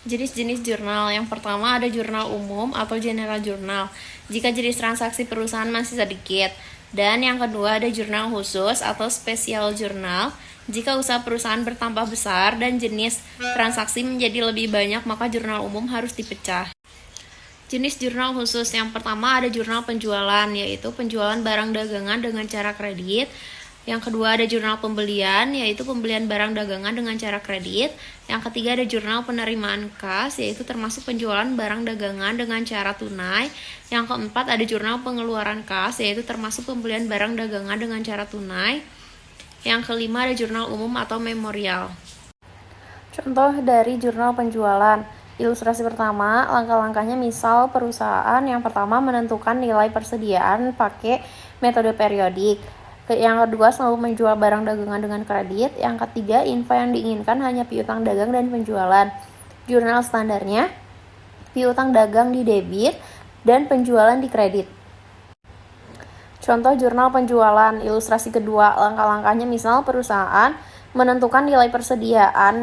Jenis-jenis jurnal. Yang pertama ada jurnal umum atau general jurnal, jika jenis transaksi perusahaan masih sedikit. Dan yang kedua ada jurnal khusus atau spesial jurnal, jika usaha perusahaan bertambah besar dan jenis transaksi menjadi lebih banyak, maka jurnal umum harus dipecah. Jenis jurnal khusus yang pertama ada jurnal penjualan, yaitu penjualan barang dagangan dengan cara kredit. Yang kedua ada jurnal pembelian, yaitu pembelian barang dagangan dengan cara kredit. Yang ketiga ada jurnal penerimaan kas, yaitu termasuk penjualan barang dagangan dengan cara tunai. Yang keempat ada jurnal pengeluaran kas, yaitu termasuk pembelian barang dagangan dengan cara tunai. Yang kelima ada jurnal umum atau memorial. Contoh dari jurnal penjualan. Ilustrasi pertama, langkah-langkahnya misal perusahaan yang pertama menentukan nilai persediaan pakai metode periodik. Yang kedua, selalu menjual barang dagangan dengan kredit. Yang ketiga, info yang diinginkan hanya piutang dagang dan penjualan. Jurnal standarnya, piutang dagang di debit dan penjualan di kredit. Contoh jurnal penjualan. Ilustrasi kedua, langkah-langkahnya misal perusahaan menentukan nilai persediaan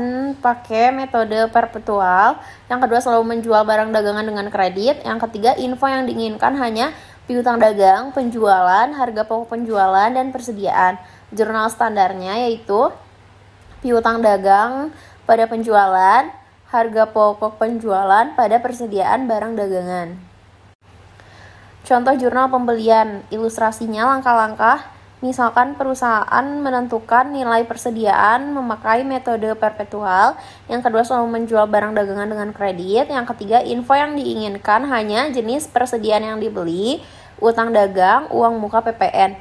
pakai metode perpetual. Yang kedua, selalu menjual barang dagangan dengan kredit. Yang ketiga, info yang diinginkan hanya piutang dagang, penjualan, harga pokok penjualan, dan persediaan. Jurnal standarnya yaitu piutang dagang pada penjualan, harga pokok penjualan pada persediaan barang dagangan. Contoh jurnal pembelian. Ilustrasinya langkah-langkah. Misalkan perusahaan menentukan nilai persediaan memakai metode perpetual. Yang kedua, selalu menjual barang dagangan dengan kredit. Yang ketiga, info yang diinginkan hanya jenis persediaan yang dibeli, utang dagang, uang muka PPN.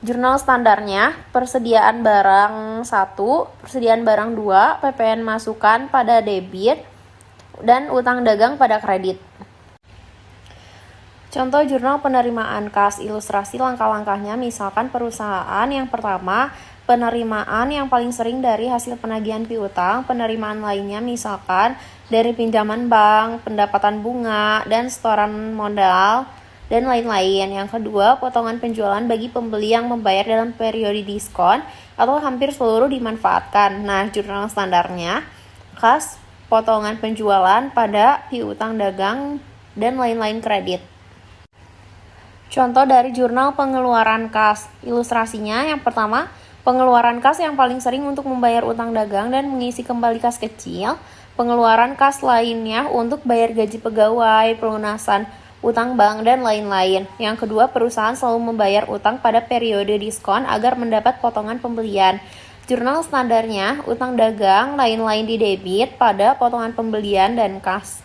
Jurnal standarnya, persediaan barang 1, persediaan barang 2, PPN masukan pada debit, dan utang dagang pada kredit. Contoh jurnal penerimaan kas. Ilustrasi langkah-langkahnya, misalkan perusahaan yang pertama, penerimaan yang paling sering dari hasil penagihan piutang. Penerimaan lainnya misalkan dari pinjaman bank, pendapatan bunga, dan setoran modal, dan lain-lain. Yang kedua, potongan penjualan bagi pembeli yang membayar dalam periode diskon atau hampir seluruh dimanfaatkan. Nah, jurnal standarnya, kas, potongan penjualan pada piutang dagang, dan lain-lain kredit. Contoh dari jurnal pengeluaran kas. Ilustrasinya yang pertama, pengeluaran kas yang paling sering untuk membayar utang dagang dan mengisi kembali kas kecil. Pengeluaran kas lainnya untuk bayar gaji pegawai, pelunasan utang bank, dan lain-lain. Yang kedua, perusahaan selalu membayar utang pada periode diskon agar mendapat potongan pembelian. Jurnal standarnya, utang dagang lain-lain di debit pada potongan pembelian dan kas.